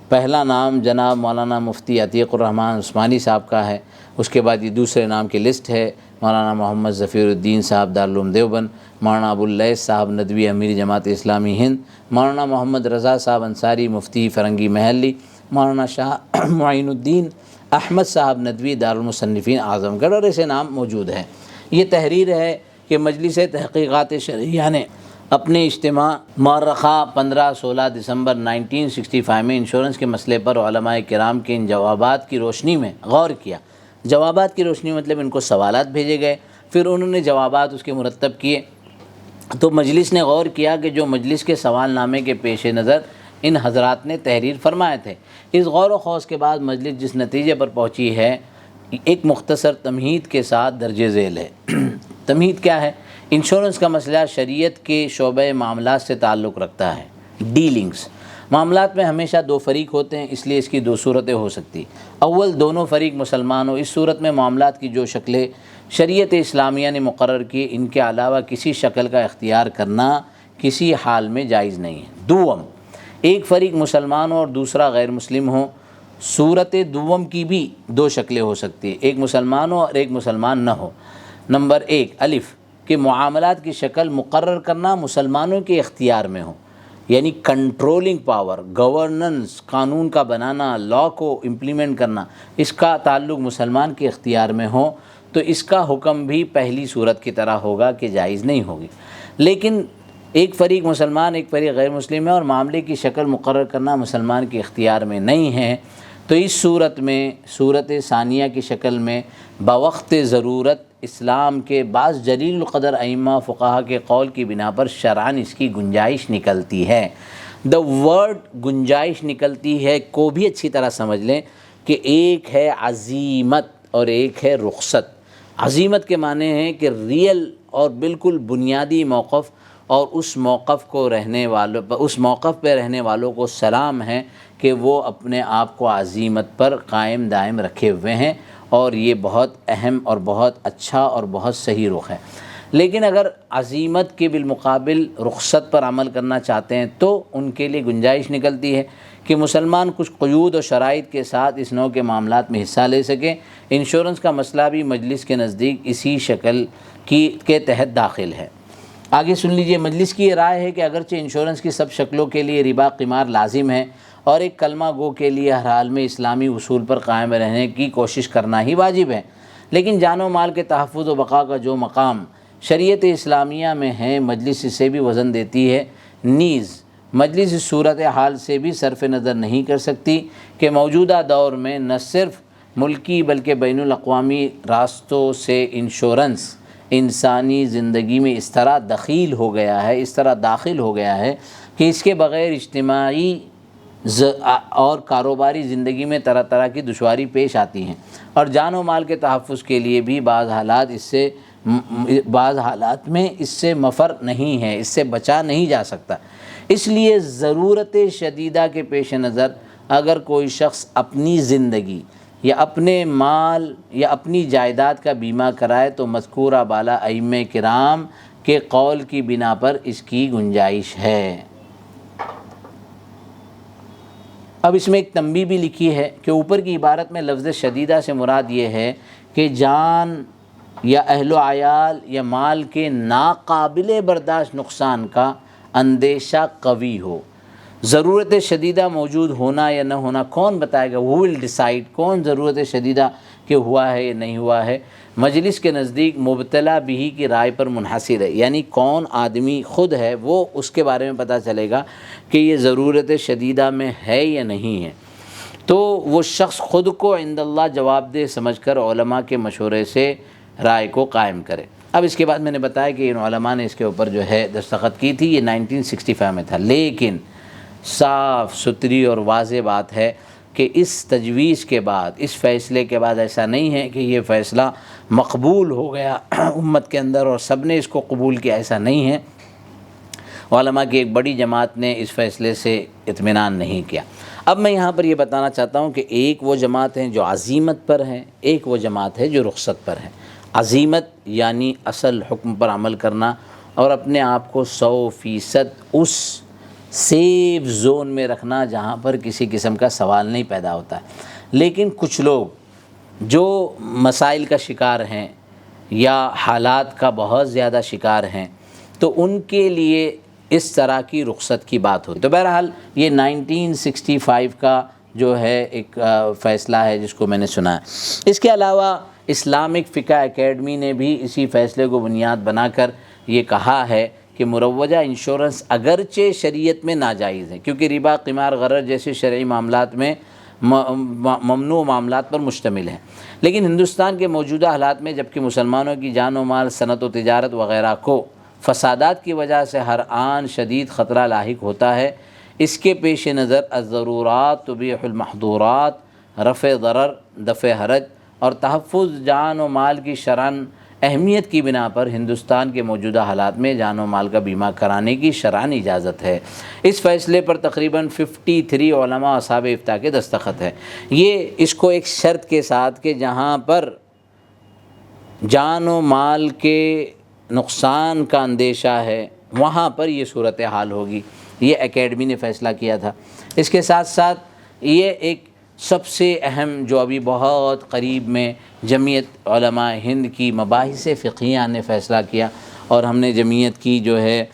پہلا نام جناب مولانا مفتی عتیق الرحمن عثمانی صاحب کا ہے، اس کے بعد یہ دوسرے نام کی لسٹ ہے، مولانا محمد ظفیر الدین صاحب دارالعلوم دیوبند، مولانا ابواللیث صاحب ندوی امیر جماعت اسلامی ہند، مولانا محمد رضا صاحب انصاری مفتی فرنگی محلی، مولانا شاہ معین الدین احمد صاحب ندوی دارالمصنفین اعظم گڑھ، اور ایسے نام موجود ہیں۔ یہ تحریر ہے کہ مجلس تحقیقات شرعیہ نے اپنے اجتماع مؤرخہ 15-16 دسمبر 1965 میں انشورنس کے مسئلے پر علماء کرام کے ان جوابات کی روشنی میں غور کیا۔ جوابات کی روشنی مطلب ان کو سوالات بھیجے گئے، پھر انہوں نے جوابات اس کے مرتب کیے، تو مجلس نے غور کیا کہ جو مجلس کے سوال نامے کے پیش نظر ان حضرات نے تحریر فرمائے تھے، اس غور و خوض کے بعد مجلس جس نتیجے پر پہنچی ہے ایک مختصر تمہید کے ساتھ درج ذیل ہے۔ تمہید کیا ہے؟ انشورنس کا مسئلہ شریعت کے شعبہ معاملات سے تعلق رکھتا ہے، ڈیلنگز۔ معاملات میں ہمیشہ 2 فریق ہوتے ہیں، اس لیے اس کی 2 صورتیں ہو سکتی۔ اول، دونوں فریق مسلمان ہو، اس صورت میں معاملات کی جو شکلیں شریعت اسلامیہ نے مقرر کی، ان کے علاوہ کسی شکل کا اختیار کرنا کسی حال میں جائز نہیں ہے۔ دوم، ایک فریق مسلمان ہو اور دوسرا غیر مسلم ہو، صورت دوم کی بھی 2 شکلیں ہو سکتی ہیں، ایک مسلمان ہو اور ایک مسلمان نہ ہو۔ نمبر 1 الف، کہ معاملات کی شکل مقرر کرنا مسلمانوں کے اختیار میں ہو، یعنی کنٹرولنگ پاور، گورننس، قانون کا بنانا، لا کو امپلیمنٹ کرنا، اس کا تعلق مسلمان کے اختیار میں ہو، تو اس کا حکم بھی پہلی صورت کی طرح ہوگا کہ جائز نہیں ہوگی۔ لیکن ایک فریق مسلمان ایک فریق غیر مسلم ہے اور معاملے کی شکل مقرر کرنا مسلمان کے اختیار میں نہیں ہے، تو اس صورت میں صورت ثانیہ کی شکل میں بوقت ضرورت اسلام کے بعض جلیل القدر ائمہ فقہا کے قول کی بنا پر شرعاً اس کی گنجائش نکلتی ہے۔ دا ورڈ گنجائش نکلتی ہے کو بھی اچھی طرح سمجھ لیں کہ ایک ہے عزیمت اور ایک ہے رخصت۔ عزیمت کے معنی ہیں کہ ریئل اور بالکل بنیادی موقف، اور اس موقف پہ رہنے والوں کو سلام ہے کہ وہ اپنے آپ کو عزیمت پر قائم دائم رکھے ہوئے ہیں، اور یہ بہت اہم اور بہت اچھا اور بہت صحیح رخ ہے۔ لیکن اگر عزیمت کے بالمقابل رخصت پر عمل کرنا چاہتے ہیں تو ان کے لیے گنجائش نکلتی ہے کہ مسلمان کچھ قیود و شرائط کے ساتھ اس نوع کے معاملات میں حصہ لے سکیں۔ انشورنس کا مسئلہ بھی مجلس کے نزدیک اسی شکل کے تحت داخل ہے۔ آگے سن لیجئے، مجلس کی یہ رائے ہے کہ اگرچہ انشورنس کی سب شکلوں کے لیے ربا قمار لازم ہے اور ایک کلمہ گو کے لیے ہر حال میں اسلامی اصول پر قائم رہنے کی کوشش کرنا ہی واجب ہے، لیکن جان و مال کے تحفظ و بقا کا جو مقام شریعت اسلامیہ میں ہے، مجلس اسے بھی وزن دیتی ہے۔ نیز مجلس اس صورت حال سے بھی صرف نظر نہیں کر سکتی کہ موجودہ دور میں نہ صرف ملکی بلکہ بین الاقوامی راستوں سے انشورنس انسانی زندگی میں اس طرح داخل ہو گیا ہے کہ اس کے بغیر اجتماعی اور کاروباری زندگی میں طرح طرح کی دشواری پیش آتی ہیں، اور جان و مال کے تحفظ کے لیے بھی بعض حالات میں اس سے مفر نہیں ہے، اس سے بچا نہیں جا سکتا۔ اس لیے ضرورت شدیدہ کے پیش نظر اگر کوئی شخص اپنی زندگی یا اپنے مال یا اپنی جائیداد کا بیمہ کرائے تو مذکورہ بالا ائمہ کرام کے قول کی بنا پر اس کی گنجائش ہے۔ اب اس میں ایک تنبیہ بھی لکھی ہے کہ اوپر کی عبارت میں لفظ شدیدہ سے مراد یہ ہے کہ جان یا اہل و عیال یا مال کے ناقابل برداشت نقصان کا اندیشہ قوی ہو۔ ضرورت شدیدہ موجود ہونا یا نہ ہونا کون بتائے گا؟ who will decide کون ضرورت شدیدہ کہ ہوا ہے یا نہیں ہوا ہے؟ مجلس کے نزدیک مبتلا بھی کی رائے پر منحصر ہے، یعنی کون آدمی خود ہے وہ اس کے بارے میں پتہ چلے گا کہ یہ ضرورت شدیدہ میں ہے یا نہیں ہے، تو وہ شخص خود کو عند اللہ جواب دہ سمجھ کر علماء کے مشورے سے رائے کو قائم کرے۔ اب اس کے بعد میں نے بتایا کہ ان علماء نے اس کے اوپر جو ہے دستخط کی تھی، یہ 1965 میں تھا، لیکن صاف ستھری اور واضح بات ہے کہ اس تجویز کے بعد، اس فیصلے کے بعد ایسا نہیں ہے کہ یہ فیصلہ مقبول ہو گیا امت کے اندر اور سب نے اس کو قبول کیا، ایسا نہیں ہے۔ علماء کی ایک بڑی جماعت نے اس فیصلے سے اطمینان نہیں کیا۔ اب میں یہاں پر یہ بتانا چاہتا ہوں کہ ایک وہ جماعت ہیں جو عزیمت پر ہیں، ایک وہ جماعت ہے جو رخصت پر ہے۔ عزیمت یعنی اصل حکم پر عمل کرنا اور اپنے آپ کو 100% اس سیف زون میں رکھنا جہاں پر کسی قسم کا سوال نہیں پیدا ہوتا ہے۔ لیکن کچھ لوگ جو مسائل کا شکار ہیں یا حالات کا بہت زیادہ شکار ہیں تو ان کے لیے اس طرح کی رخصت کی بات ہوتی ہے۔ تو بہرحال یہ 1965 کا جو ہے ایک فیصلہ ہے جس کو میں نے سنا ہے۔ اس کے علاوہ اسلامک فقہ اکیڈمی نے بھی اسی فیصلے کو بنیاد بنا کر یہ کہا ہے کہ مروجہ انشورنس اگرچہ شریعت میں ناجائز ہے کیونکہ ربا، قمار، غرر جیسے شرعی معاملات میں ممنوع معاملات پر مشتمل ہے، لیکن ہندوستان کے موجودہ حالات میں جبکہ مسلمانوں کی جان و مال، صنعت و تجارت وغیرہ کو فسادات کی وجہ سے ہر آن شدید خطرہ لاحق ہوتا ہے، اس کے پیش نظر الضرورات تبیح المحظورات، رفع ضرر، دفع حرج اور تحفظ جان و مال کی شرعاً اہمیت کی بنا پر ہندوستان کے موجودہ حالات میں جان و مال کا بیمہ کرانے کی شرعاً اجازت ہے۔ اس فیصلے پر تقریباً 53 علماء اصحاب افتاء کے دستخط ہے۔ یہ اس کو ایک شرط کے ساتھ کہ جہاں پر جان و مال کے نقصان کا اندیشہ ہے وہاں پر یہ صورتحال ہوگی، یہ اکیڈمی نے فیصلہ کیا تھا۔ اس کے ساتھ ساتھ یہ ایک سب سے اہم جو ابھی بہت قریب میں جمعیت علماء ہند کی مباحث فقہیہ نے فیصلہ کیا، اور ہم نے جمعیت کی جو ہے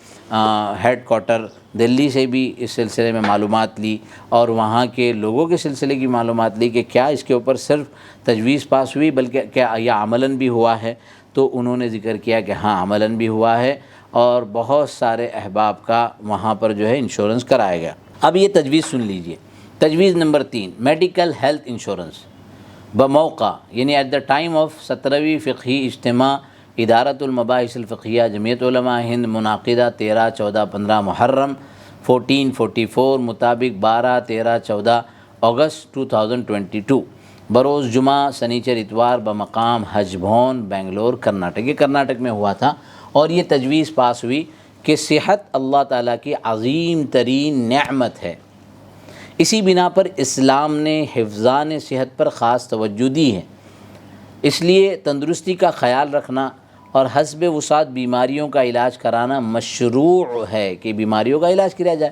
ہیڈ کوارٹر دلی سے بھی اس سلسلے میں معلومات لی اور وہاں کے لوگوں کے سلسلے کی معلومات لی کہ کیا اس کے اوپر صرف تجویز پاس ہوئی بلکہ کیا یہ عملاً بھی ہوا ہے، تو انہوں نے ذکر کیا کہ ہاں عملاً بھی ہوا ہے اور بہت سارے احباب کا وہاں پر جو ہے انشورنس کرایا گیا۔ اب یہ تجویز سن لیجئے، تجویز نمبر 3، میڈیکل ہیلتھ انشورنس بموقع، یعنی ایٹ دا ٹائم آف 17ویں فقہی اجتماع ادارۃ المباحث الفقہیہ جمعیت علماء ہند منعقدہ 13، 14، 15 محرم 1444 مطابق 12، 13، 14 اگست 2022 بروز جمعہ سنیچر اتوار بمقام حج بھون بنگلور کرناٹک، یہ کرناٹک میں ہوا تھا، اور یہ تجویز پاس ہوئی کہ صحت اللہ تعالیٰ کی عظیم ترین نعمت ہے، اسی بنا پر اسلام نے حفظان صحت پر خاص توجہ دی ہے، اس لیے تندرستی کا خیال رکھنا اور حسب وسعت بیماریوں کا علاج کرانا مشروع ہے کہ بیماریوں کا علاج کیا جائے۔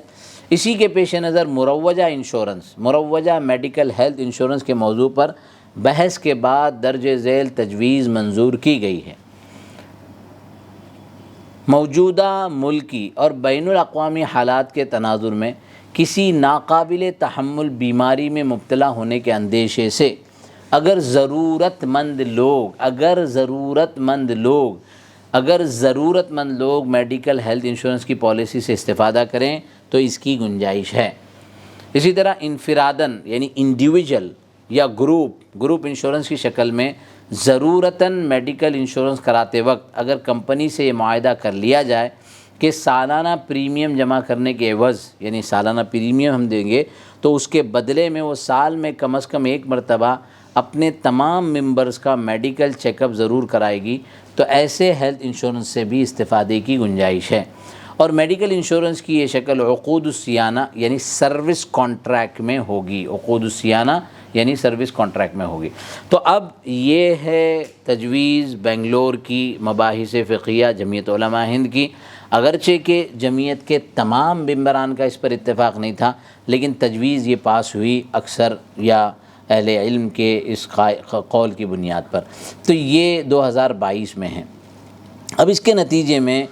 اسی کے پیش نظر مروجہ میڈیکل ہیلتھ انشورنس کے موضوع پر بحث کے بعد درج ذیل تجویز منظور کی گئی ہے۔ موجودہ ملکی اور بین الاقوامی حالات کے تناظر میں کسی ناقابل تحمل بیماری میں مبتلا ہونے کے اندیشے سے اگر ضرورت مند لوگ میڈیکل ہیلتھ انشورنس کی پالیسی سے استفادہ کریں تو اس کی گنجائش ہے۔ اسی طرح انفراداً یعنی انڈیویجول یا گروپ انشورنس کی شکل میں ضرورتاً میڈیکل انشورنس کراتے وقت اگر کمپنی سے یہ معاہدہ کر لیا جائے کہ سالانہ پریمیم جمع کرنے کے عوض، یعنی سالانہ پریمیم ہم دیں گے تو اس کے بدلے میں وہ سال میں کم از کم ایک مرتبہ اپنے تمام ممبرز کا میڈیکل چیک اپ ضرور کرائے گی، تو ایسے ہیلتھ انشورنس سے بھی استفادے کی گنجائش ہے۔ اور میڈیکل انشورنس کی یہ شکل عقود الصیانہ یعنی سروس کانٹریکٹ میں ہوگی، تو اب یہ ہے تجویز بنگلور کی مباحث فقہیہ جمعیت علماء ہند کی، اگرچہ کہ جمعیت کے تمام ممبران کا اس پر اتفاق نہیں تھا، لیکن تجویز یہ پاس ہوئی اکثر یا اہل علم کے اس قول کی بنیاد پر، تو یہ 2022 میں ہے۔ اب اس کے نتیجے میں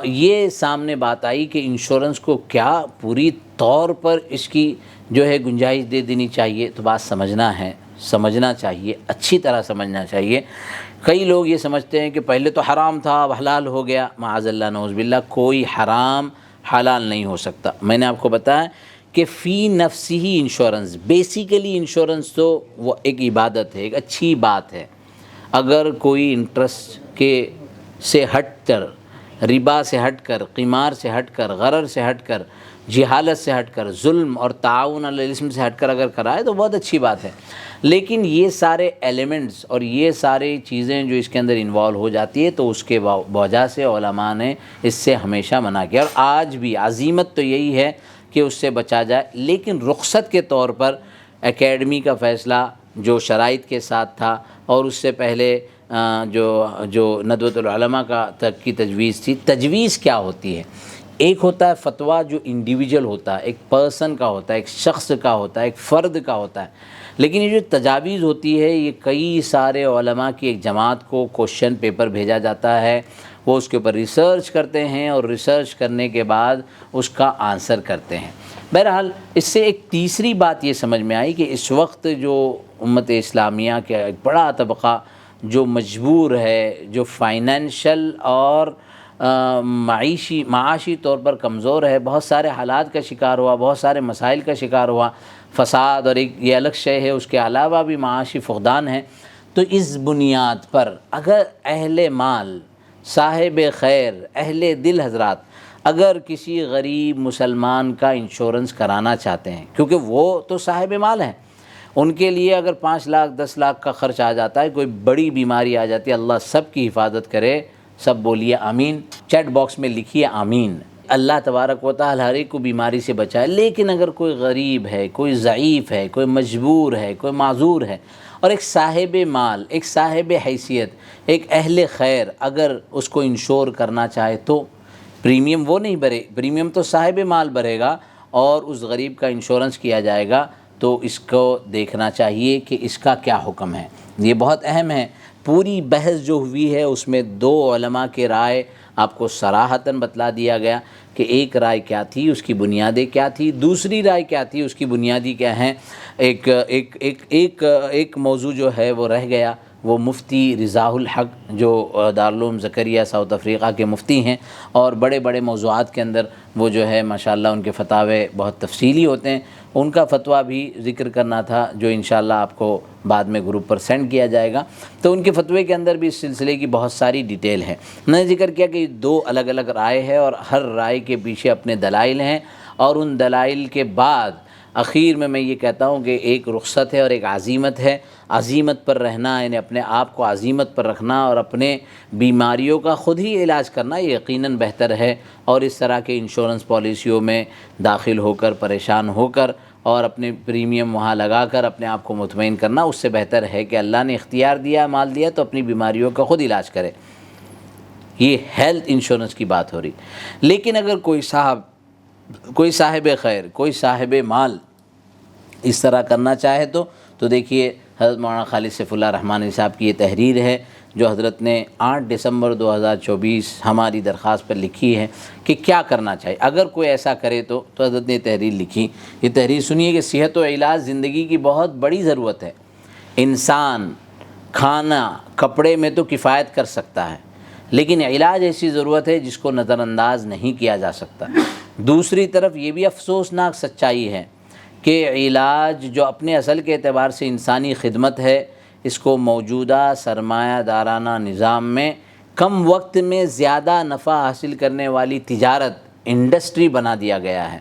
یہ سامنے بات آئی کہ انشورنس کو کیا پوری طور پر اس کی جو ہے گنجائش دے دینی چاہیے، تو بات سمجھنا چاہیے، اچھی طرح سمجھنا چاہیے۔ کئی لوگ یہ سمجھتے ہیں کہ پہلے تو حرام تھا اب حلال ہو گیا، معاذ اللہ نعوذ باللہ، کوئی حرام حلال نہیں ہو سکتا۔ میں نے آپ کو بتایا کہ فی نفسی ہی انشورنس، بیسیکلی انشورنس تو وہ ایک عبادت ہے، ایک اچھی بات ہے۔ اگر کوئی انٹرسٹ سے ہٹ کر، ربا سے ہٹ کر، قمار سے ہٹ کر، غرر سے ہٹ کر، جہالت سے ہٹ کر، ظلم اور تعاون علی الاسم سے ہٹ کر اگر کرائے تو بہت اچھی بات ہے، لیکن یہ سارے ایلیمنٹس اور یہ ساری چیزیں جو اس کے اندر انوالو ہو جاتی ہے تو اس کے وجہ سے علماء نے اس سے ہمیشہ منع کیا، اور آج بھی عزیمت تو یہی ہے کہ اس سے بچا جائے۔ لیکن رخصت کے طور پر اکیڈمی کا فیصلہ جو شرائط کے ساتھ تھا، اور اس سے پہلے جو ندوۃ العلماء تک کی تجویز تھی۔ تجویز کیا ہوتی ہے؟ ایک ہوتا ہے فتویٰ جو انڈیویجول ہوتا ہے، ایک پرسن کا ہوتا ہے، ایک شخص کا ہوتا ہے، ایک فرد کا ہوتا ہے، لیکن یہ جو تجاویز ہوتی ہے یہ کئی سارے علماء کی ایک جماعت کو کوشچن پیپر بھیجا جاتا ہے، وہ اس کے اوپر ریسرچ کرتے ہیں اور ریسرچ کرنے کے بعد اس کا آنسر کرتے ہیں۔ بہرحال اس سے ایک تیسری بات یہ سمجھ میں آئی کہ اس وقت جو امت اسلامیہ کا ایک بڑا طبقہ جو مجبور ہے، جو فائنینشل اور معاشی طور پر کمزور ہے، بہت سارے حالات کا شکار ہوا، بہت سارے مسائل کا شکار ہوا، فساد اور ایک یہ الگ شے ہے، اس کے علاوہ بھی معاشی فقدان ہے، تو اس بنیاد پر اگر اہل مال، صاحب خیر، اہل دل حضرات اگر کسی غریب مسلمان کا انشورنس کرانا چاہتے ہیں، کیونکہ وہ تو صاحب مال ہیں، ان کے لیے اگر 5 لاکھ 10 لاکھ کا خرچ آ جاتا ہے، کوئی بڑی بیماری آ جاتی ہے، اللہ سب کی حفاظت کرے، سب بولیے آمین، چیٹ باکس میں لکھیے آمین، اللہ تبارک و تعالی ہر ایک کو بیماری سے بچائے۔ لیکن اگر کوئی غریب ہے، کوئی ضعیف ہے، کوئی مجبور ہے، کوئی معذور ہے، اور ایک صاحب مال، ایک صاحب حیثیت، ایک اہل خیر اگر اس کو انشور کرنا چاہے تو پریمیم وہ نہیں بھرے، پریمیم تو صاحب مال بھرے گا، اور اس غریب کا انشورنس کیا جائے گا، تو اس کو دیکھنا چاہیے کہ اس کا کیا حکم ہے۔ یہ بہت اہم ہے۔ پوری بحث جو ہوئی ہے اس میں 2 علماء کے رائے آپ کو صراحتاً بتلا دیا گیا کہ ایک رائے کیا تھی، اس کی بنیادیں کیا تھی، دوسری رائے کیا تھی، اس کی بنیادی کیا ہیں۔ ایک موضوع جو ہے وہ رہ گیا وہ مفتی رضا الحق جو دارالعلوم زکریا ساؤتھ افریقہ کے مفتی ہیں، اور بڑے بڑے موضوعات کے اندر وہ جو ہے ماشاءاللہ ان کے فتاوے بہت تفصیلی ہوتے ہیں، ان کا فتویٰ بھی ذکر کرنا تھا جو انشاءاللہ آپ کو بعد میں گروپ پر سینڈ کیا جائے گا۔ تو ان کے فتوے کے اندر بھی اس سلسلے کی بہت ساری ڈیٹیل ہے۔ میں نے ذکر کیا کہ 2 الگ الگ رائے ہے، اور ہر رائے کے پیچھے اپنے دلائل ہیں، اور ان دلائل کے بعد اخیر میں یہ کہتا ہوں کہ ایک رخصت ہے اور ایک عزیمت ہے۔ عزیمت پر رہنا یعنی اپنے آپ کو عزیمت پر رکھنا اور اپنے بیماریوں کا خود ہی علاج کرنا یہ یقیناً بہتر ہے، اور اس طرح کے انشورنس پالیسیوں میں داخل ہو کر پریشان ہو کر اور اپنے پریمیم وہاں لگا کر اپنے آپ کو مطمئن کرنا اس سے بہتر ہے کہ اللہ نے اختیار دیا، مال دیا تو اپنی بیماریوں کا خود علاج کرے۔ یہ ہیلتھ انشورنس کی بات ہو رہی۔ لیکن اگر کوئی صاحب خیر، کوئی صاحب مال اس طرح کرنا چاہے تو دیکھیے حضرت مولانا خالد سیف اللہ رحمانی صاحب کی یہ تحریر ہے جو حضرت نے 8 دسمبر 2024 ہماری درخواست پر لکھی ہے کہ کیا کرنا چاہیے اگر کوئی ایسا کرے تو حضرت نے یہ تحریر لکھی۔ یہ تحریر سنیے کہ صحت و علاج زندگی کی بہت بڑی ضرورت ہے۔ انسان کھانا کپڑے میں تو کفایت کر سکتا ہے، لیکن علاج ایسی ضرورت ہے جس کو نظر انداز نہیں کیا جا سکتا۔ دوسری طرف یہ بھی افسوسناک سچائی ہے کہ علاج جو اپنے اصل کے اعتبار سے انسانی خدمت ہے، اس کو موجودہ سرمایہ دارانہ نظام میں کم وقت میں زیادہ نفع حاصل کرنے والی تجارت، انڈسٹری بنا دیا گیا ہے۔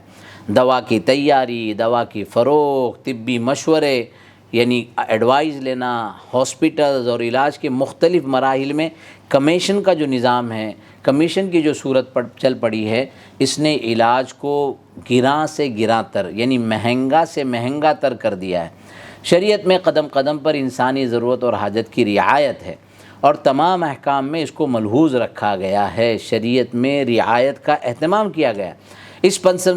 دوا کی تیاری، دوا کی فروخت، طبی مشورے یعنی ایڈوائز لینا، ہاسپٹلز اور علاج کے مختلف مراحل میں کمیشن کا جو نظام ہے، کمیشن کی جو صورت چل پڑی ہے، اس نے علاج کو گراں سے گراں تر یعنی مہنگا سے مہنگا تر کر دیا ہے۔ شریعت میں قدم قدم پر انسانی ضرورت اور حاجت کی رعایت ہے، اور تمام احکام میں اس کو ملحوظ رکھا گیا ہے۔ شریعت میں رعایت کا اہتمام کیا گیا۔ اس پس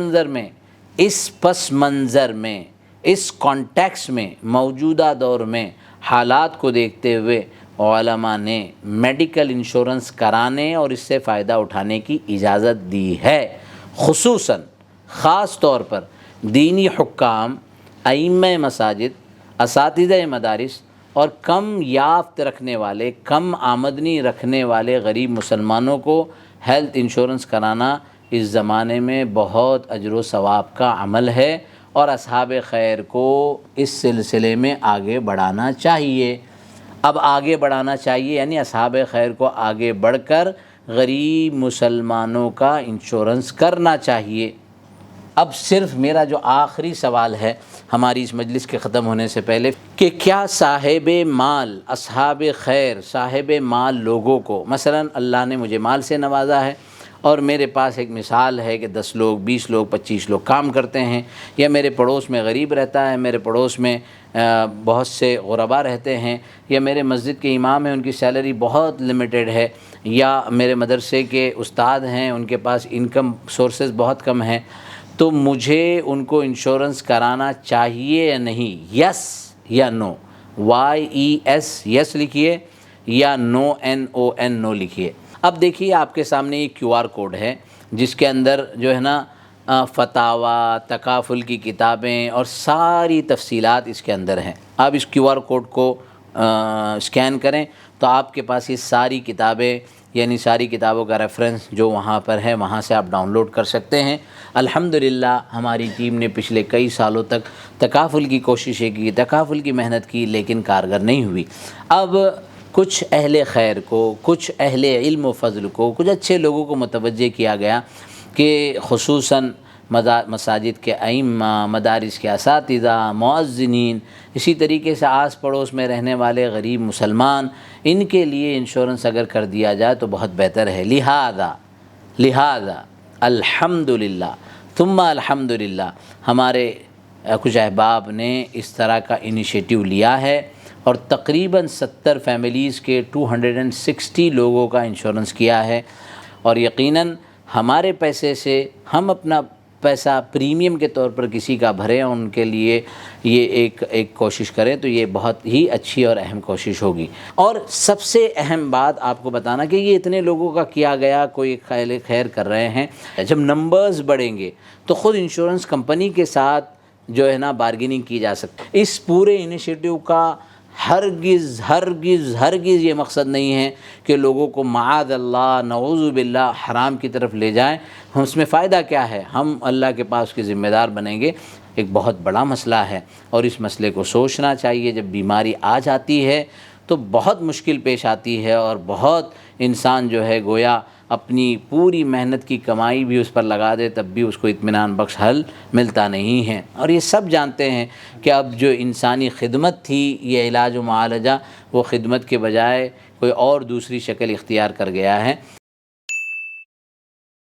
منظر میں اس کانٹیکس میں موجودہ دور میں حالات کو دیکھتے ہوئے علماء نے میڈیکل انشورنس کرانے اور اس سے فائدہ اٹھانے کی اجازت دی ہے۔ خصوصاً خاص طور پر دینی حکام، ائمہ مساجد، اساتذہ مدارس اور کم یافت رکھنے والے، کم آمدنی رکھنے والے غریب مسلمانوں کو ہیلتھ انشورنس کرانا اس زمانے میں بہت اجر و ثواب کا عمل ہے، اور اصحاب خیر کو اس سلسلے میں آگے بڑھانا چاہیے۔ اب آگے بڑھانا چاہیے یعنی اصحاب خیر کو آگے بڑھ کر غریب مسلمانوں کا انشورنس کرنا چاہیے۔ اب صرف میرا جو آخری سوال ہے ہماری اس مجلس کے ختم ہونے سے پہلے کہ کیا صاحب مال، اصحاب خیر، صاحب مال لوگوں کو، مثلا اللہ نے مجھے مال سے نوازا ہے اور میرے پاس ایک مثال ہے کہ 10 لوگ، 20 لوگ، 25 لوگ کام کرتے ہیں، یا میرے پڑوس میں غریب رہتا ہے، میرے پڑوس میں بہت سے غربا رہتے ہیں، یا میرے مسجد کے امام ہیں ان کی سیلری بہت لمیٹڈ ہے، یا میرے مدرسے کے استاد ہیں ان کے پاس انکم سورسز بہت کم ہیں، تو مجھے ان کو انشورنس کرانا چاہیے یا نہیں؟ یس یا نو، YES یس لکھیے، یا نو NON نو لکھیے۔ اب دیکھیے آپ کے سامنے یہ QR کوڈ ہے جس کے اندر جو ہے نا فتاویٰ، تکافل کی کتابیں اور ساری تفصیلات اس کے اندر ہیں۔ آپ اس QR کوڈ کو اسکین کریں تو آپ کے پاس یہ ساری کتابیں یعنی ساری کتابوں کا ریفرنس جو وہاں پر ہے وہاں سے آپ ڈاؤن لوڈ کر سکتے ہیں۔ الحمدللہ ہماری ٹیم نے پچھلے کئی سالوں تک تکافل کی کوششیں کی، تکافل کی محنت کی، لیکن کارگر نہیں ہوئی۔ اب کچھ اہل خیر کو، کچھ اہل علم و فضل کو، کچھ اچھے لوگوں کو متوجہ کیا گیا کہ خصوصاً مساجد کے ائمہ، مدارس کے اساتذہ، مؤذنین، اسی طریقے سے آس پڑوس میں رہنے والے غریب مسلمان، ان کے لیے انشورنس اگر کر دیا جائے تو بہت بہتر ہے۔ لہذا الحمدللہ ثم الحمدللہ ہمارے کچھ احباب نے اس طرح کا انیشیٹو لیا ہے، اور تقریباً 70 فیملیز کے 260 لوگوں کا انشورنس کیا ہے، اور یقیناً ہمارے پیسے سے ہم اپنا پیسہ پریمیم کے طور پر کسی کا بھریں، ان کے لیے یہ ایک کوشش کریں تو یہ بہت ہی اچھی اور اہم کوشش ہوگی۔ اور سب سے اہم بات آپ کو بتانا کہ یہ اتنے لوگوں کا کیا گیا، کوئی خیر کر رہے ہیں، جب نمبرز بڑھیں گے تو خود انشورنس کمپنی کے ساتھ جو ہے نا بارگیننگ کی جا سکتی۔ اس پورے انیشیٹو کا ہرگز ہرگز ہرگز یہ مقصد نہیں ہے کہ لوگوں کو معاذ اللہ نعوذ باللہ حرام کی طرف لے جائیں. ہم اس میں فائدہ کیا ہے؟ ہم اللہ کے پاس کے ذمہ دار بنیں گے. ایک بہت بڑا مسئلہ ہے اور اس مسئلے کو سوچنا چاہیے. جب بیماری آ جاتی ہے تو بہت مشکل پیش آتی ہے اور بہت انسان جو ہے گویا اپنی پوری محنت کی کمائی بھی اس پر لگا دے تب بھی اس کو اطمینان بخش حل ملتا نہیں ہے. اور یہ سب جانتے ہیں کہ اب جو انسانی خدمت تھی یہ علاج و معالجہ وہ خدمت کے بجائے کوئی اور دوسری شکل اختیار کر گیا ہے.